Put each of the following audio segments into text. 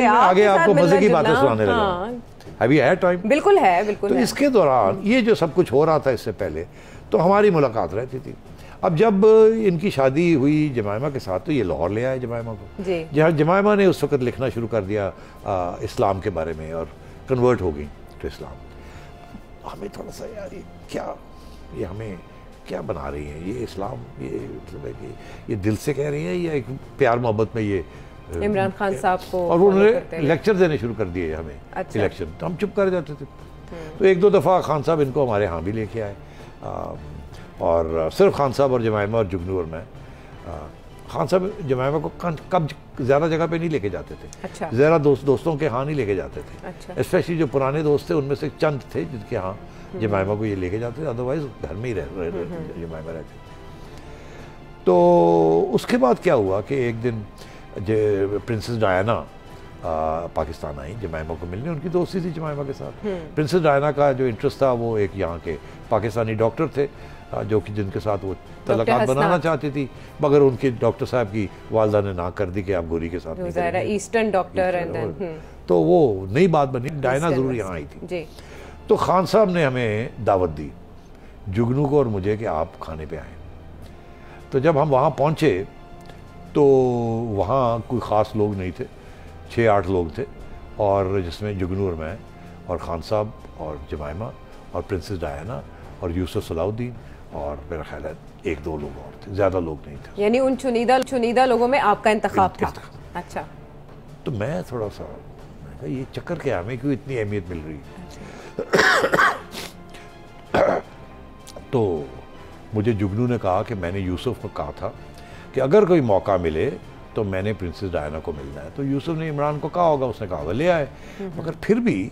आगे आपको मजे की बातें सुनाने लगा। अभी है टाइम? बिल्कुल है, बिल्कुल। तो इसके दौरान ये जो सब कुछ हो रहा था इससे पहले तो हमारी मुलाकात रहती थी। अब जब इनकी शादी हुई जमायमा के साथ तो ये लाहौर ले आए जमायमा को, जहाँ जमायमा ने उस वक्त लिखना शुरू कर दिया इस्लाम के बारे में और कन्वर्ट हो गई टू इस्लाम। हमें थोड़ा सा यार ये हमें क्या बना रही हैं ये इस्लाम, ये मतलब है कि ये दिल से कह रही हैं या एक प्यार मोहब्बत में ये इमरान खान साहब को, और उन्होंने लेक्चर देने शुरू कर दिए हमें। अच्छा। इलेक्शन तो हम चुप कर जाते थे। तो एक दो दफ़ा खान साहब इनको हमारे यहाँ भी लेके आए और सिर्फ खान साहब और जमायमा और जुगनू और मैं। खान साहब जमायमा को कब ज़्यादा जगह पे नहीं लेके जाते थे। अच्छा। ज़रा दोस्तों के यहाँ नहीं लेके जाते थे। अच्छा। स्पेशली जो पुराने दोस्त थे उनमें से चंद थे जिनके यहाँ जमायमा को ये लेके जाते थे, अदरवाइज घर में ही जमायमा रहते। तो उसके बाद क्या हुआ कि एक दिन प्रिंसेस डायना पाकिस्तान आई जमायमा को मिलने, उनकी दोस्ती थी जमायमा के साथ। प्रिंसेस डायना का जो इंटरेस्ट था वो एक यहाँ के पाकिस्तानी डॉक्टर थे जो कि जिनके साथ वो तल्लुकात बनाना चाहती थी, मगर उनके डॉक्टर साहब की वालदा ने ना कर दी कि आप गोरी के साथ ईस्टर्न डॉक्टर, तो वो नई बात बनी। डायना जरूर यहाँ आई थी। तो खान साहब ने हमें दावत दी जुगनू को और मुझे कि आप खाने पे आए। तो जब हम वहाँ पहुँचे तो वहाँ कोई ख़ास लोग नहीं थे, 6-8 लोग थे, और जिसमें जुगनू और मैं और खान साहब और जमायमा और प्रिंसेस डायना और यूसुफ सलाउद्दीन और मेरा ख्याल है 1-2 लोग और थे, ज़्यादा लोग नहीं थे। यानी उन चुनिंदा लोगों में आपका इंतखाब था। अच्छा। तो मैं थोड़ा सा ये चक्कर क्या, हमें क्यों इतनी अहमियत मिल रही? तो मुझे जुगनू ने कहा कि मैंने यूसुफ को कहा था कि अगर कोई मौका मिले तो मैंने प्रिंसेस डायना को मिलना है। तो यूसुफ ने इमरान को कहा होगा, उसने कहा होगा ले आए, मगर फिर भी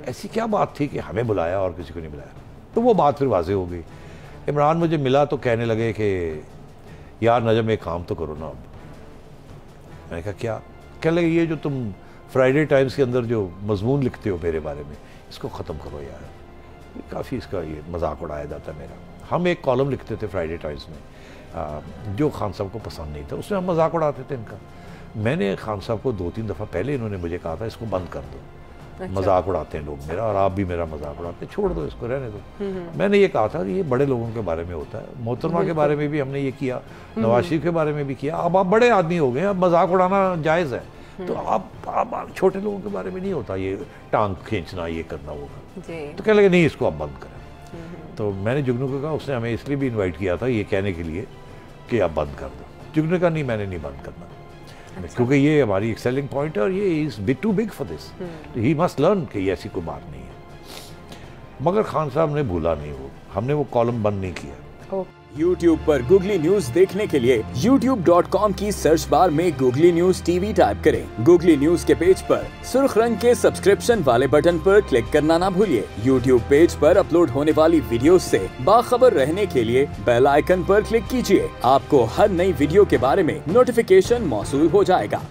ऐसी क्या बात थी कि हमें बुलाया और किसी को नहीं बुलाया? तो वो बात फिर वाज़ेह हो गई। इमरान मुझे मिला तो कहने लगे कि यार नजम एक काम तो करो ना। अब मैंने कहा क्या? कहने लगे ये जो तुम फ्राइडे टाइम्स के अंदर जो मजमून लिखते हो मेरे बारे में इसको ख़त्म करो यार, काफ़ी इसका ये मजाक उड़ाया जाता है मेरा। हम एक कॉलम लिखते थे फ्राइडे टाइम्स में जो खान साहब को पसंद नहीं था, उसमें हम मजाक उड़ाते थे इनका। मैंने खान साहब को 2-3 दफ़ा पहले इन्होंने मुझे कहा था इसको बंद कर दो। अच्छा। मजाक उड़ाते हैं लोग मेरा और आप भी मेरा मजाक उड़ाते हैं, छोड़ दो इसको, रहने दो। मैंने ये कहा था कि ये बड़े लोगों के बारे में होता है, मोहतरमा के बारे में भी हमने ये किया, नवाज शरीफ के बारे में भी किया। अब आप बड़े आदमी हो गए, अब मजाक उड़ाना जायज़ है, तो आप छोटे लोगों के बारे में नहीं होता ये टांग खींचना, ये करना होगा। तो कहने लगे नहीं इसको आप बंद करें। तो मैंने जुगनू को कहा, उसने हमें इसलिए भी इनवाइट किया था ये कहने के लिए कि आप बंद कर दो। जुगनू ने कहा नहीं मैंने नहीं बंद करना। अच्छा। क्योंकि ये हमारी एक सेलिंग पॉइंट है और ये is big too big for this, he must learn कि ये ऐसी कोई बात नहीं है। मगर खान साहब ने भूला नहीं, वो हमने वो कॉलम बंद नहीं किया। YouTube पर गूगली न्यूज देखने के लिए youtube.com की सर्च बार में गूगली न्यूज टीवी टाइप करें। गूगली न्यूज के पेज पर सुर्ख रंग के सब्सक्रिप्शन वाले बटन पर क्लिक करना ना भूलिए। YouTube पेज पर अपलोड होने वाली वीडियोस से बाखबर रहने के लिए बेल आइकन पर क्लिक कीजिए। आपको हर नई वीडियो के बारे में नोटिफिकेशन मौसूल हो जाएगा।